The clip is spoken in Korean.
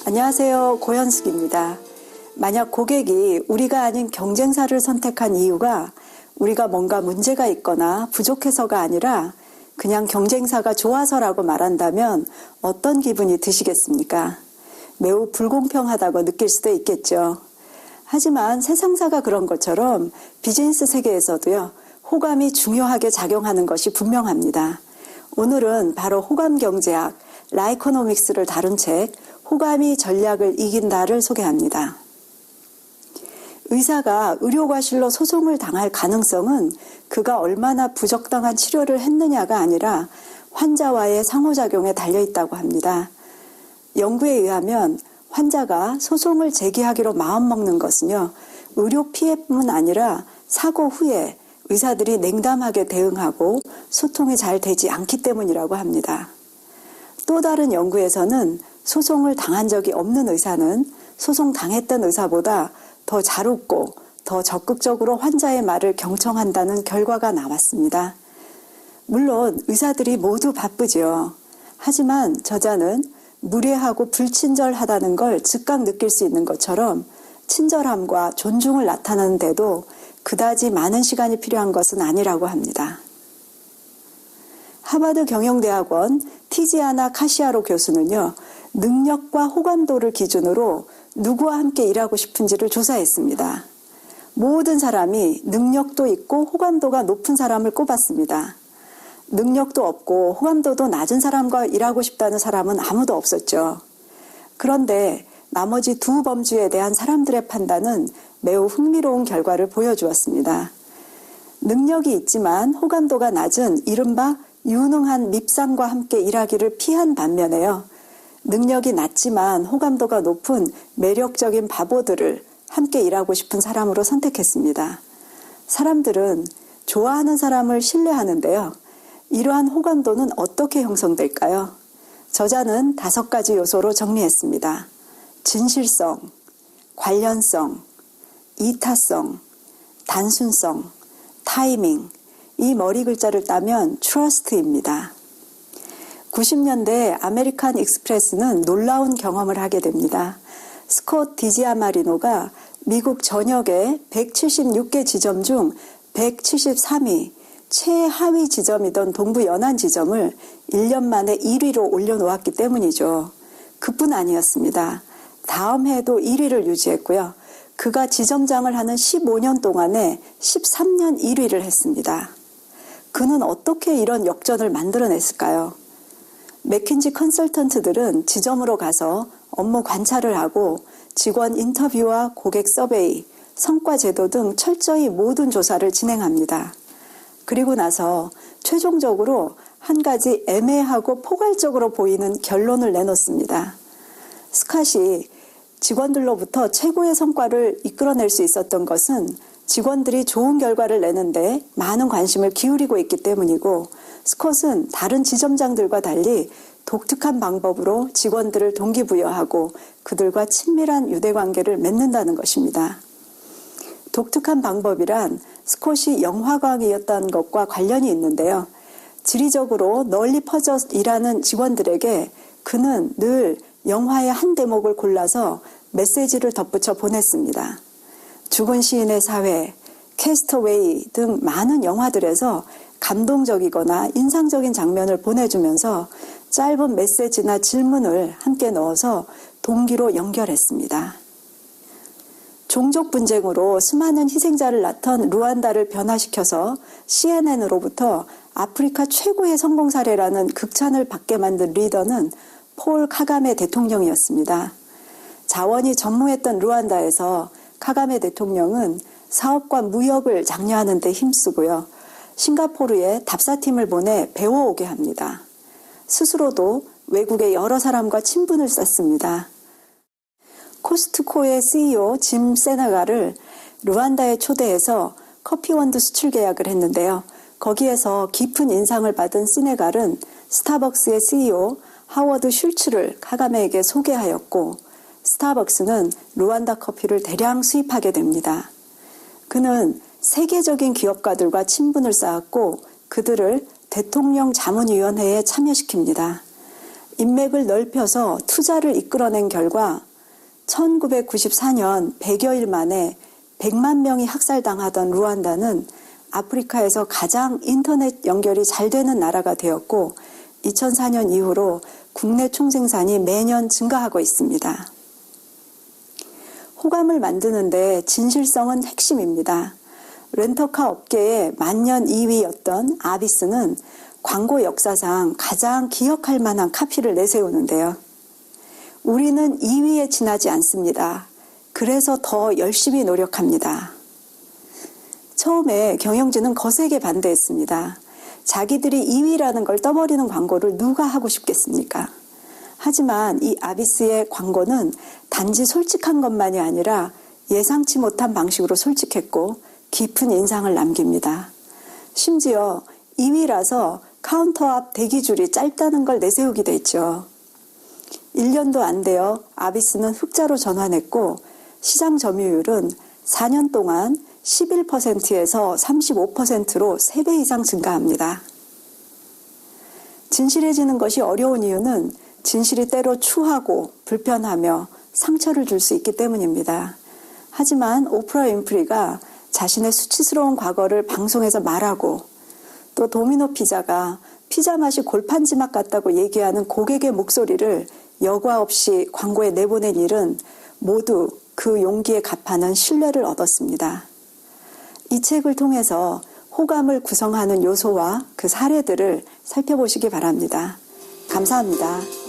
안녕하세요. 고현숙입니다. 만약 고객이 우리가 아닌 경쟁사를 선택한 이유가 우리가 뭔가 문제가 있거나 부족해서가 아니라 그냥 경쟁사가 좋아서라고 말한다면 어떤 기분이 드시겠습니까? 매우 불공평하다고 느낄 수도 있겠죠. 하지만 세상사가 그런 것처럼 비즈니스 세계에서도요, 호감이 중요하게 작용하는 것이 분명합니다. 오늘은 바로 호감 경제학, 라이코노믹스를 다룬 책, 호감이 전략을 이긴다를 소개합니다. 의사가 의료과실로 소송을 당할 가능성은 그가 얼마나 부적당한 치료를 했느냐가 아니라 환자와의 상호작용에 달려있다고 합니다. 연구에 의하면 환자가 소송을 제기하기로 마음먹는 것은요, 의료 피해뿐만 아니라 사고 후에 의사들이 냉담하게 대응하고 소통이 잘 되지 않기 때문이라고 합니다. 또 다른 연구에서는 소송을 당한 적이 없는 의사는 소송 당했던 의사보다 더 잘 웃고 더 적극적으로 환자의 말을 경청한다는 결과가 나왔습니다. 물론 의사들이 모두 바쁘죠. 하지만 저자는 무례하고 불친절하다는 걸 즉각 느낄 수 있는 것처럼 친절함과 존중을 나타내는 데도 그다지 많은 시간이 필요한 것은 아니라고 합니다. 하버드 경영대학원 티지아나 카시아로 교수는요, 능력과 호감도를 기준으로 누구와 함께 일하고 싶은지를 조사했습니다. 모든 사람이 능력도 있고 호감도가 높은 사람을 꼽았습니다. 능력도 없고 호감도도 낮은 사람과 일하고 싶다는 사람은 아무도 없었죠. 그런데 나머지 두 범주에 대한 사람들의 판단은 매우 흥미로운 결과를 보여주었습니다. 능력이 있지만 호감도가 낮은 이른바 유능한 밉상과 함께 일하기를 피한 반면에요, 능력이 낮지만 호감도가 높은 매력적인 바보들을 함께 일하고 싶은 사람으로 선택했습니다. 사람들은 좋아하는 사람을 신뢰하는데요, 이러한 호감도는 어떻게 형성될까요? 저자는 5가지 요소로 정리했습니다. 진실성, 관련성, 이타성, 단순성, 타이밍, 이 머리 글자를 따면 trust입니다. 90년대 아메리칸 익스프레스는 놀라운 경험을 하게 됩니다. 스콧 디지아마리노가 미국 전역의 176개 지점 중 173위, 최하위 지점이던 동부 연안 지점을 1년 만에 1위로 올려놓았기 때문이죠. 그뿐 아니었습니다. 다음 해에도 1위를 유지했고요. 그가 지점장을 하는 15년 동안에 13년 1위를 했습니다. 그는 어떻게 이런 역전을 만들어냈을까요? 맥킨지 컨설턴트들은 지점으로 가서 업무 관찰을 하고 직원 인터뷰와 고객 서베이, 성과 제도 등 철저히 모든 조사를 진행합니다. 그리고 나서 최종적으로 한 가지 애매하고 포괄적으로 보이는 결론을 내놓습니다. 스캇이 직원들로부터 최고의 성과를 이끌어낼 수 있었던 것은 직원들이 좋은 결과를 내는데 많은 관심을 기울이고 있기 때문이고, 스콧은 다른 지점장들과 달리 독특한 방법으로 직원들을 동기부여하고 그들과 친밀한 유대관계를 맺는다는 것입니다. 독특한 방법이란 스콧이 영화광이었던 것과 관련이 있는데요. 지리적으로 널리 퍼져 일하는 직원들에게 그는 늘 영화의 한 대목을 골라서 메시지를 덧붙여 보냈습니다. 죽은 시인의 사회, 캐스터웨이 등 많은 영화들에서 감동적이거나 인상적인 장면을 보내주면서 짧은 메시지나 질문을 함께 넣어서 동기로 연결했습니다. 종족 분쟁으로 수많은 희생자를 낳던 루안다를 변화시켜서 CNN으로부터 아프리카 최고의 성공 사례라는 극찬을 받게 만든 리더는 폴 카가메 대통령이었습니다. 자원이 전무했던 루안다에서 카가메 대통령은 사업과 무역을 장려하는 데 힘쓰고요, 싱가포르에 답사팀을 보내 배워오게 합니다. 스스로도 외국의 여러 사람과 친분을 쌓습니다. 코스트코의 CEO 짐 세나가를 루안다에 초대해서 커피원두 수출 계약을 했는데요. 거기에서 깊은 인상을 받은 시네갈은 스타벅스의 CEO 하워드 슐츠를 카가메에게 소개하였고, 스타벅스는 루안다 커피를 대량 수입하게 됩니다. 그는 세계적인 기업가들과 친분을 쌓았고 그들을 대통령 자문위원회에 참여시킵니다. 인맥을 넓혀서 투자를 이끌어낸 결과 1994년 100여일 만에 100만 명이 학살당하던 루안다는 아프리카에서 가장 인터넷 연결이 잘 되는 나라가 되었고 2004년 이후로 국내 총생산이 매년 증가하고 있습니다. 호감을 만드는데 진실성은 핵심입니다. 렌터카 업계의 만년 2위였던 아비스는 광고 역사상 가장 기억할 만한 카피를 내세우는데요. 우리는 2위에 지나지 않습니다. 그래서 더 열심히 노력합니다. 처음에 경영진은 거세게 반대했습니다. 자기들이 2위라는 걸 떠버리는 광고를 누가 하고 싶겠습니까? 하지만 이 아비스의 광고는 단지 솔직한 것만이 아니라 예상치 못한 방식으로 솔직했고 깊은 인상을 남깁니다. 심지어 2위라서 카운터 앞 대기줄이 짧다는 걸 내세우기도 했죠. 1년도 안 되어 아비스는 흑자로 전환했고 시장 점유율은 4년 동안 11%에서 35%로 3배 이상 증가합니다. 진실해지는 것이 어려운 이유는 진실이 때로 추하고 불편하며 상처를 줄 수 있기 때문입니다. 하지만 오프라 윈프리가 자신의 수치스러운 과거를 방송에서 말하고 또 도미노 피자가 피자 맛이 골판지 맛 같다고 얘기하는 고객의 목소리를 여과 없이 광고에 내보낸 일은 모두 그 용기에 값하는 신뢰를 얻었습니다. 이 책을 통해서 호감을 구성하는 요소와 그 사례들을 살펴보시기 바랍니다. 감사합니다.